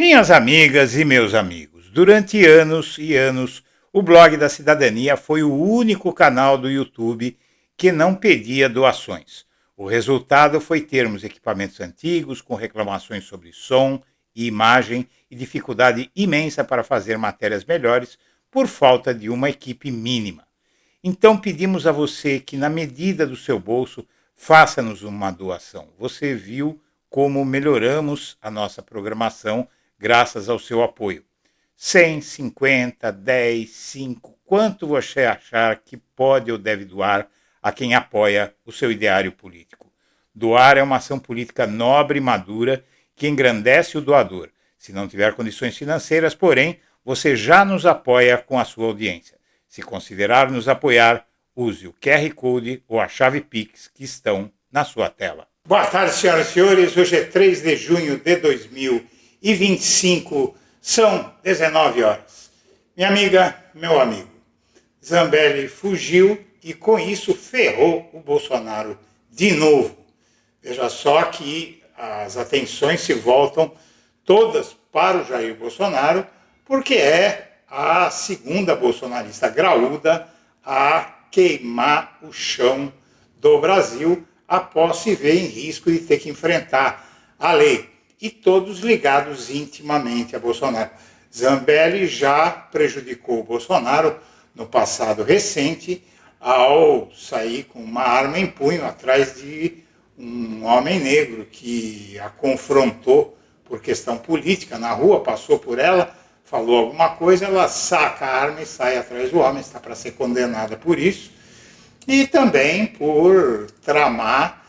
Minhas amigas e meus amigos, durante anos e anos, o Blog da Cidadania foi o único canal do YouTube que não pedia doações. O resultado foi termos equipamentos antigos, com reclamações sobre som e imagem e dificuldade imensa para fazer matérias melhores por falta de uma equipe mínima. Então pedimos a você que, na medida do seu bolso, faça-nos uma doação. Você viu como melhoramos a nossa programação graças ao seu apoio. 100, 50, 10, 5, quanto você achar que pode ou deve doar a quem apoia o seu ideário político. Doar é uma ação política nobre e madura que engrandece o doador. Se não tiver condições financeiras, porém, você já nos apoia com a sua audiência. Se considerar nos apoiar, use o QR Code ou a chave Pix que estão na sua tela. Boa tarde, senhoras e senhores. Hoje é 3 de junho de 2025. São 19 horas. Minha amiga, meu amigo, Zambelli fugiu e com isso ferrou o Bolsonaro de novo. Veja só que as atenções se voltam todas para o Jair Bolsonaro, porque é a segunda bolsonarista graúda a queimar o chão do Brasil após se ver em risco de ter que enfrentar a lei. E todos ligados intimamente a Bolsonaro. Zambelli já prejudicou o Bolsonaro no passado recente ao sair com uma arma em punho atrás de um homem negro que a confrontou por questão política na rua, passou por ela, falou alguma coisa, ela saca a arma e sai atrás do homem, está para ser condenada por isso. E também por tramar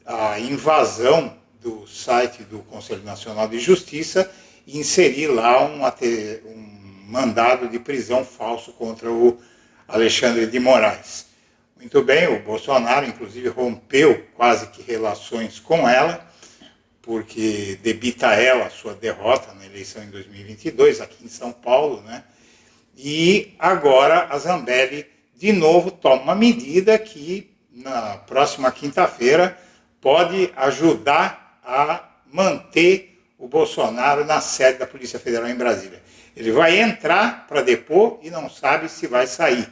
a invasão do site do Conselho Nacional de Justiça e inserir lá um mandado de prisão falso contra o Alexandre de Moraes. Muito bem, o Bolsonaro, inclusive, rompeu quase que relações com ela, porque debita ela a sua derrota na eleição em 2022, aqui em São Paulo, né? E agora a Zambelli, de novo, toma uma medida que, na próxima quinta-feira, pode ajudar a manter o Bolsonaro na sede da Polícia Federal em Brasília. Ele vai entrar para depor e não sabe se vai sair.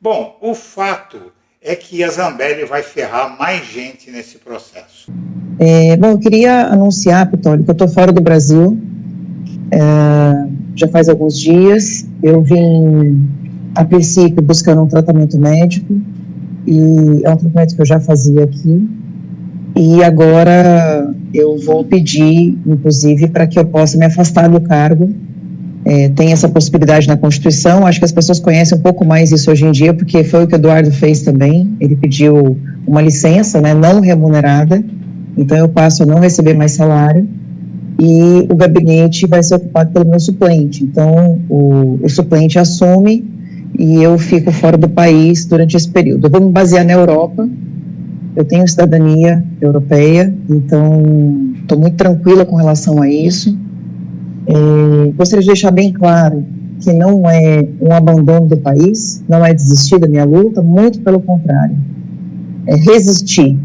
Bom, o fato é que a Zambelli vai ferrar mais gente nesse processo. Bom, eu queria anunciar, Pitoli, que eu estou fora do Brasil, já faz alguns dias. Eu vim, a princípio, buscando um tratamento médico, e é um tratamento que eu já fazia aqui, e agora eu vou pedir, inclusive, para que eu possa me afastar do cargo. Tem essa possibilidade na Constituição, acho que as pessoas conhecem um pouco mais isso hoje em dia, porque foi o que o Eduardo fez também. Ele pediu uma licença, né, não remunerada, então eu passo a não receber mais salário, e o gabinete vai ser ocupado pelo meu suplente. Então o suplente assume e eu fico fora do país durante esse período. Eu vou me basear na Europa, eu tenho cidadania europeia, então estou muito tranquila com relação a isso. Gostaria de deixar bem claro que não é um abandono do país, não é desistir da minha luta, muito pelo contrário, é resistir,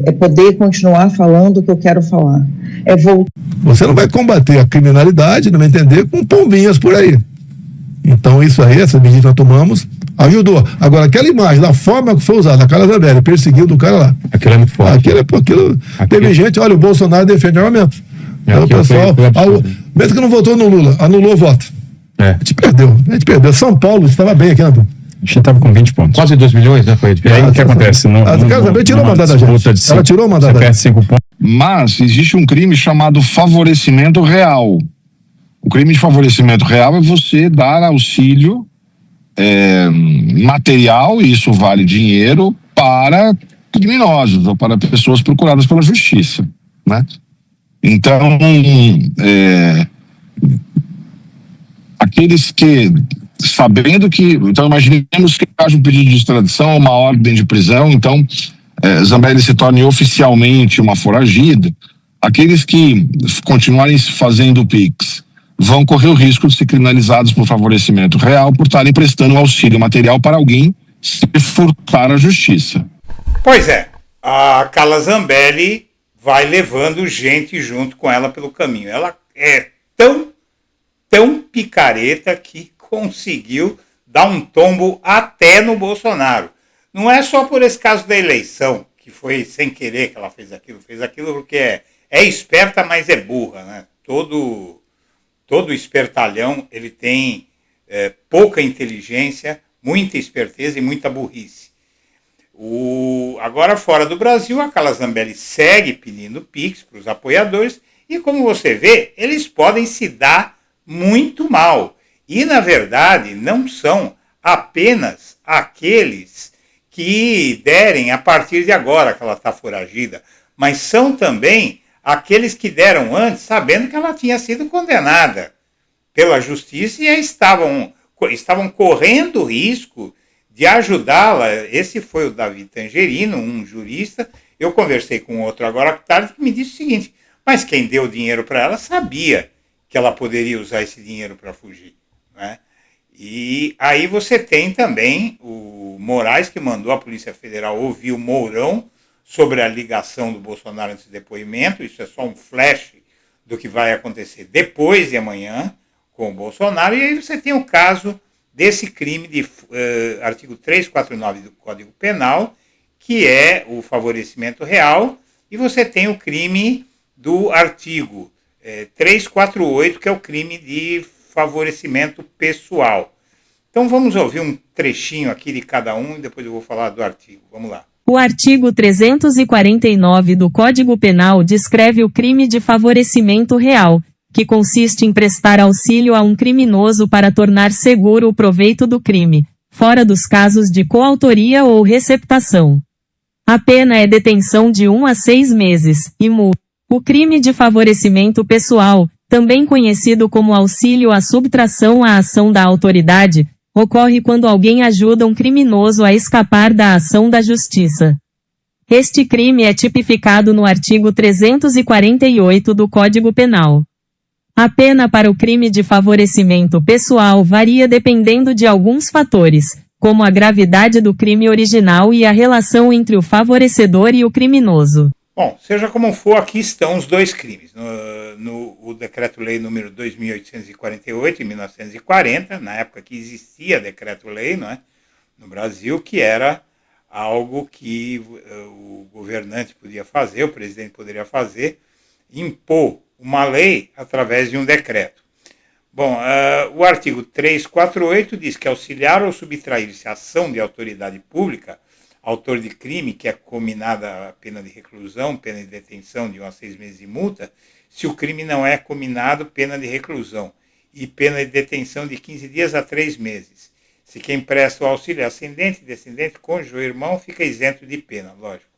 é poder continuar falando o que eu quero falar, é voltar. Você não vai combater a criminalidade, não vai entender, com pombinhas por aí. Então isso aí, essa medida que nós tomamos, ajudou. Agora, aquela imagem, da forma que foi usada, a Carla Zambelli perseguindo o cara lá. Aquilo é muito forte. Aquilo. Teve gente, olha, o Bolsonaro defende armamento. Então, o pessoal, mesmo que não votou no Lula, anulou o voto. A gente perdeu. São Paulo estava bem aqui, né? A gente estava com 20 pontos. Quase 2 milhões, né? Foi. E aí o que acontece? A Carla Zambelli tirou o mandato da gente. Ela tirou o mandato da gente. 5 pontos. Mas existe um crime chamado favorecimento real. O crime de favorecimento real é você dar auxílio material, e isso vale dinheiro, para criminosos ou para pessoas procuradas pela justiça, né? Então, aqueles que, sabendo que, então imaginemos que haja um pedido de extradição, uma ordem de prisão, então Zambelli se torne oficialmente uma foragida. Aqueles que continuarem fazendo o PIX vão correr o risco de ser criminalizados por favorecimento real por estarem prestando auxílio material para alguém se furtar à justiça. Pois é, a Carla Zambelli vai levando gente junto com ela pelo caminho. Ela é tão picareta que conseguiu dar um tombo até no Bolsonaro. Não é só por esse caso da eleição, que foi sem querer que ela fez aquilo porque é esperta, mas é burra, né? Todo espertalhão, ele tem pouca inteligência, muita esperteza e muita burrice. Agora, fora do Brasil, a Carla Zambelli segue pedindo Pix para os apoiadores e, como você vê, eles podem se dar muito mal. E, na verdade, não são apenas aqueles que derem a partir de agora que ela está foragida, mas são também aqueles que deram antes, sabendo que ela tinha sido condenada pela justiça e estavam correndo risco de ajudá-la. Esse foi o Davi Tangerino, um jurista. Eu conversei com outro agora à tarde que me disse o seguinte: mas quem deu dinheiro para ela sabia que ela poderia usar esse dinheiro para fugir, né? E aí você tem também o Moraes, que mandou a Polícia Federal ouvir o Mourão sobre a ligação do Bolsonaro nesse depoimento. Isso é só um flash do que vai acontecer depois de amanhã com o Bolsonaro. E aí você tem o caso desse crime de artigo 349 do Código Penal, que é o favorecimento real, e você tem o crime do artigo 348, que é o crime de favorecimento pessoal. Então vamos ouvir um trechinho aqui de cada um e depois eu vou falar do artigo. Vamos lá. O artigo 349 do Código Penal descreve o crime de favorecimento real, que consiste em prestar auxílio a um criminoso para tornar seguro o proveito do crime, fora dos casos de coautoria ou receptação. A pena é detenção de 1 a 6 meses, e multa. O crime de favorecimento pessoal, também conhecido como auxílio à subtração à ação da autoridade, ocorre quando alguém ajuda um criminoso a escapar da ação da justiça. Este crime é tipificado no artigo 348 do Código Penal. A pena para o crime de favorecimento pessoal varia dependendo de alguns fatores, como a gravidade do crime original e a relação entre o favorecedor e o criminoso. Bom, seja como for, aqui estão os dois crimes. O Decreto-Lei número 2.848, em 1940, na época que existia Decreto-Lei, não é, no Brasil, que era algo que o governante podia fazer, o presidente poderia fazer, impor uma lei através de um decreto. Bom, o artigo 348 diz que auxiliar ou subtrair-se à ação de autoridade pública, autor de crime que é cominada a pena de reclusão, pena de detenção de 1 a 6 meses de multa, se o crime não é cominado, pena de reclusão e pena de detenção de 15 dias a 3 meses. Se quem presta o auxílio é ascendente, descendente, cônjuge ou irmão, fica isento de pena, lógico.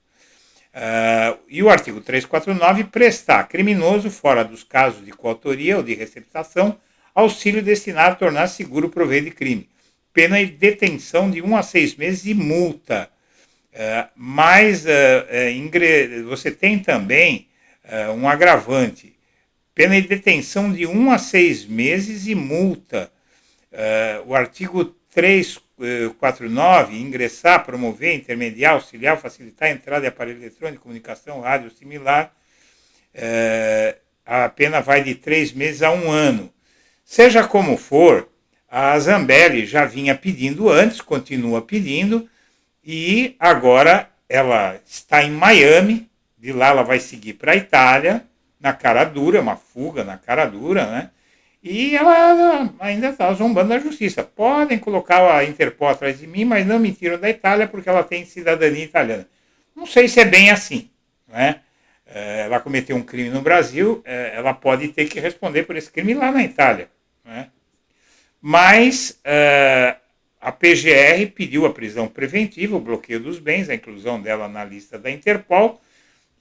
E o artigo 349, prestar criminoso, fora dos casos de coautoria ou de receptação, auxílio destinado a tornar seguro o proveito de crime. Pena de detenção de 1 a 6 meses e multa. Mas você tem também um agravante. Pena de detenção de 1 a 6 meses e multa. O artigo 349, ingressar, promover, intermediar, auxiliar, facilitar a entrada de aparelho eletrônico, comunicação, rádio, similar, a pena vai de 3 meses a 1 ano. Seja como for, a Zambelli já vinha pedindo antes, continua pedindo, e agora ela está em Miami, de lá ela vai seguir para a Itália, na cara dura, uma fuga na cara dura, né? E ela ainda está zombando da justiça. Podem colocar a Interpol atrás de mim, mas não me tiram da Itália porque ela tem cidadania italiana. Não sei se é bem assim, né? Ela cometeu um crime no Brasil, ela pode ter que responder por esse crime lá na Itália, né? Mas a PGR pediu a prisão preventiva, o bloqueio dos bens, a inclusão dela na lista da Interpol,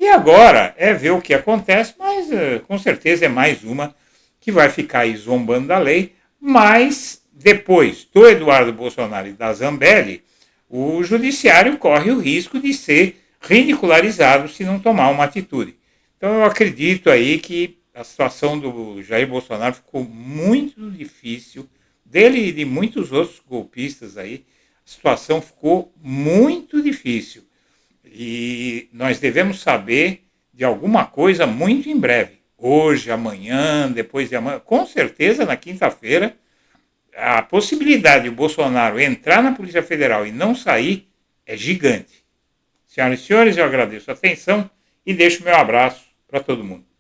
e agora é ver o que acontece, mas com certeza é mais uma que vai ficar aí zombando da lei, mas depois do Eduardo Bolsonaro e da Zambelli, o judiciário corre o risco de ser ridicularizado se não tomar uma atitude. Então eu acredito aí que a situação do Jair Bolsonaro ficou muito difícil, dele e de muitos outros golpistas aí, a situação ficou muito difícil. E nós devemos saber de alguma coisa muito em breve. hoje, amanhã, depois de amanhã, com certeza na quinta-feira, a possibilidade de o Bolsonaro entrar na Polícia Federal e não sair é gigante. Senhoras e senhores, eu agradeço a atenção e deixo meu abraço para todo mundo.